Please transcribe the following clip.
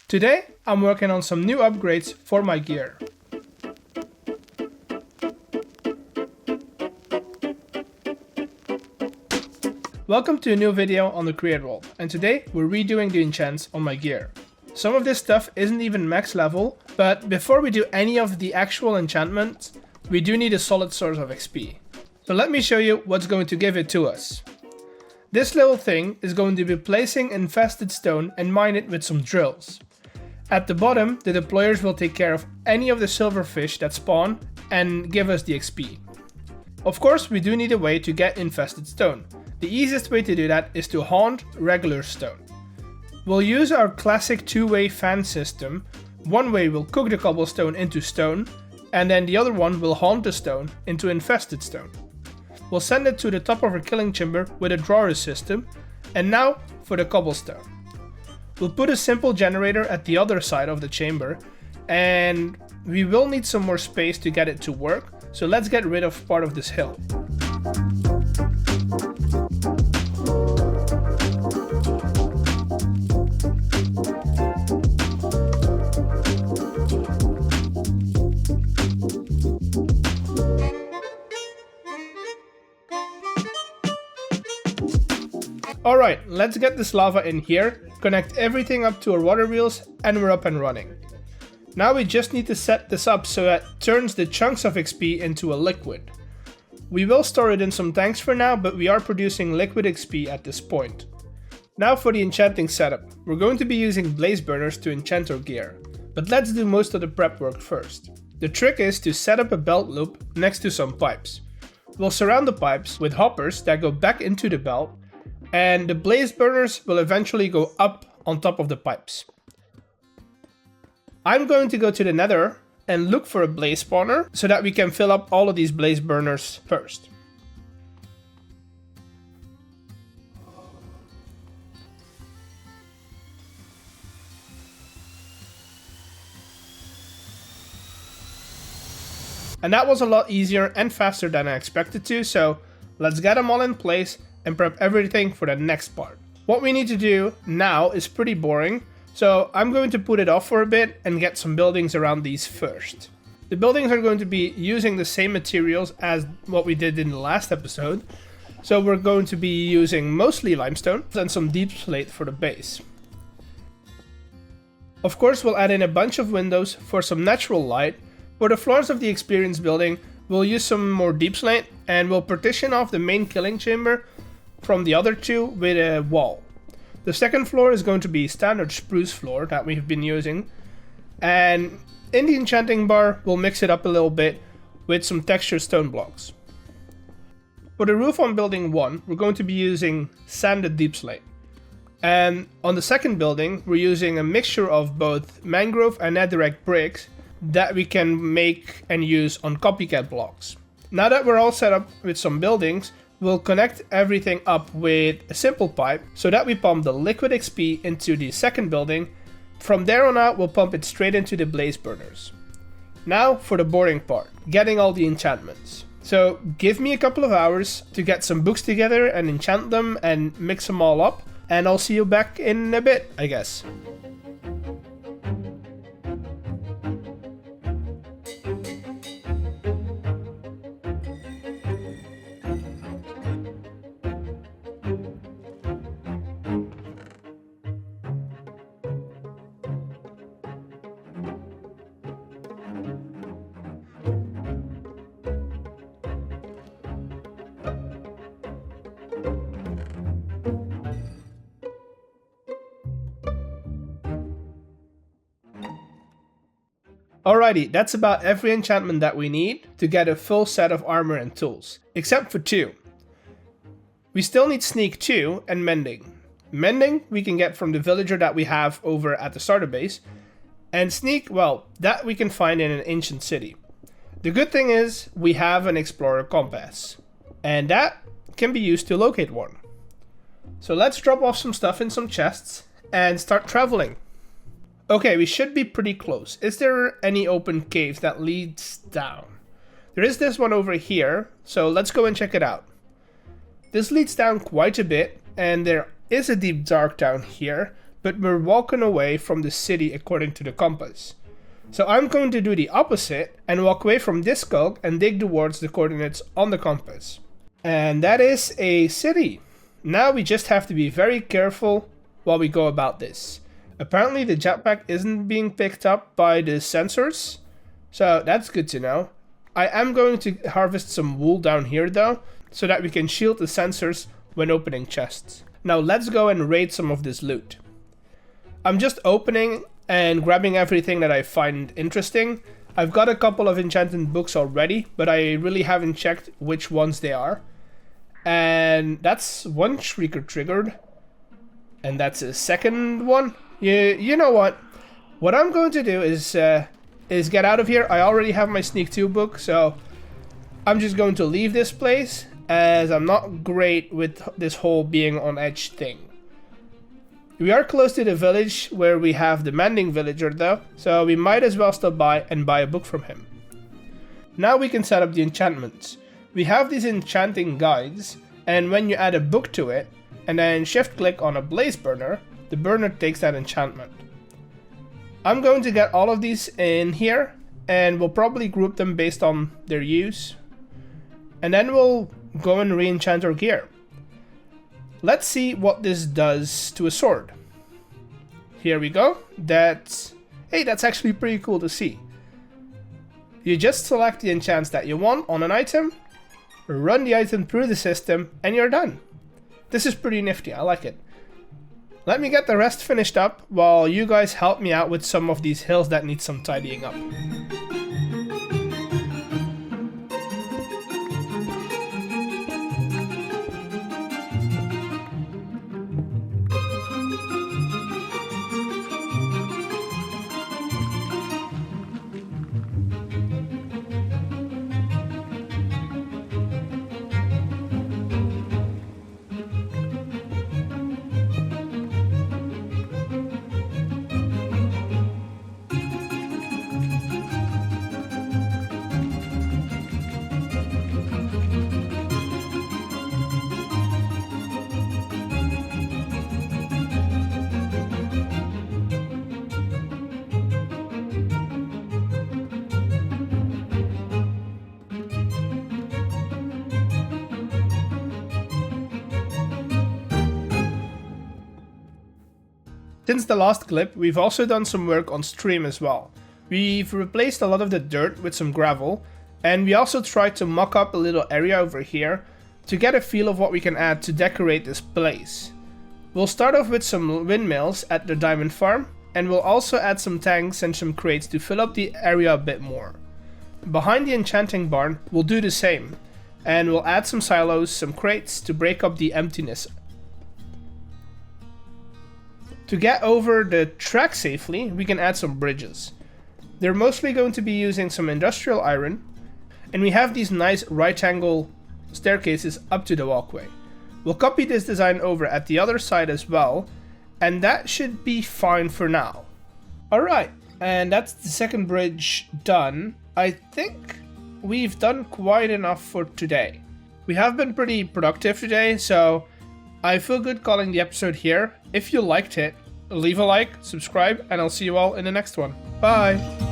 Today, I'm working on some new upgrades for my gear. Welcome to a new video on the Create World, and today we're redoing the enchants on my gear. Some of this stuff isn't even max level, but before we do any of the actual enchantments, we do need a solid source of XP. So let me show you what's going to give it to us. This little thing is going to be placing infested stone and mine it with some drills. At the bottom, the deployers will take care of any of the silverfish that spawn and give us the XP. Of course, we do need a way to get infested stone. The easiest way to do that is to haunt regular stone. We'll use our classic two-way fan system. One way will cook the cobblestone into stone, and then the other one will haunt the stone into infested stone. We'll send it to the top of our killing chamber with a drawer system, and now for the cobblestone. We'll put a simple generator at the other side of the chamber, and we will need some more space to get it to work, so let's get rid of part of this hill. Alright, let's get this lava in here, connect everything up to our water wheels, and we're up and running. Now we just need to set this up so that it turns the chunks of XP into a liquid. We will store it in some tanks for now, but we are producing liquid XP at this point. Now for the enchanting setup. We're going to be using blaze burners to enchant our gear, but let's do most of the prep work first. The trick is to set up a belt loop next to some pipes. We'll surround the pipes with hoppers that go back into the belt, and the blaze burners will eventually go up on top of the pipes. I'm going to go to the nether and look for a blaze spawner so that we can fill up all of these blaze burners first. And that was a lot easier and faster than I expected to, so let's get them all in place and prep everything for the next part. What we need to do now is pretty boring, so I'm going to put it off for a bit and get some buildings around these first. The buildings are going to be using the same materials as what we did in the last episode, so we're going to be using mostly limestone and some deep slate for the base. Of course, we'll add in a bunch of windows for some natural light. For the floors of the experience building, we'll use some more deep slate and we'll partition off the main killing chamber from the other two with a wall. The second floor is going to be standard spruce floor that we've been using, and in the enchanting bar we'll mix it up a little bit with some textured stone blocks. For the roof on building 1 we're going to be using sanded deep slate, and on the second building we're using a mixture of both mangrove and netherrack bricks that we can make and use on copycat blocks. Now that we're all set up with some buildings, we'll connect everything up with a simple pipe so that we pump the liquid XP into the second building. From there on out, we'll pump it straight into the blaze burners. Now for the boring part, getting all the enchantments. So give me a couple of hours to get some books together and enchant them and mix them all up, and I'll see you back in a bit, I guess. Alrighty, that's about every enchantment that we need to get a full set of armor and tools, except for 2. We still need Sneak 2 and Mending. Mending we can get from the villager that we have over at the starter base, and Sneak, well, that we can find in an ancient city. The good thing is we have an explorer compass, and that can be used to locate one. So let's drop off some stuff in some chests and start traveling. Okay, we should be pretty close. Is there any open caves that leads down? There is this one over here, so let's go and check it out. This leads down quite a bit, and there is a deep dark down here, but we're walking away from the city according to the compass. So I'm going to do the opposite and walk away from this skulk and dig towards the coordinates on the compass. And that is a city. Now we just have to be very careful while we go about this. Apparently the jetpack isn't being picked up by the sensors, so that's good to know. I am going to harvest some wool down here though, so that we can shield the sensors when opening chests. Now let's go and raid some of this loot. I'm just opening and grabbing everything that I find interesting. I've got a couple of enchanted books already, but I really haven't checked which ones they are. And that's one shrieker triggered. And that's a second one. You know what? What I'm going to do is get out of here. I already have my sneak 2 book, so I'm just going to leave this place, as I'm not great with this whole being on edge thing. We are close to the village where we have the mending villager though, so we might as well stop by and buy a book from him. Now we can set up the enchantments. We have these enchanting guides, and when you add a book to it, and then shift click on a blaze burner, the burner takes that enchantment. I'm going to get all of these in here, and we'll probably group them based on their use. And then we'll go and re-enchant our gear. Let's see what this does to a sword. Here we go. That's actually pretty cool to see. You just select the enchants that you want on an item, run the item through the system, and you're done. This is pretty nifty, I like it. Let me get the rest finished up while you guys help me out with some of these hills that need some tidying up. Since the last clip, we've also done some work on stream as well. We've replaced a lot of the dirt with some gravel, and we also tried to mock up a little area over here to get a feel of what we can add to decorate this place. We'll start off with some windmills at the diamond farm, and we'll also add some tanks and some crates to fill up the area a bit more. Behind the enchanting barn, we'll do the same, and we'll add some silos, some crates to break up the emptiness. To get over the track safely, we can add some bridges. They're mostly going to be using some industrial iron, and we have these nice right angle staircases up to the walkway. We'll copy this design over at the other side as well, and that should be fine for now. Alright, and that's the second bridge done. I think we've done quite enough for today. We have been pretty productive today, so I feel good calling the episode here. If you liked it, leave a like, subscribe, and I'll see you all in the next one. Bye!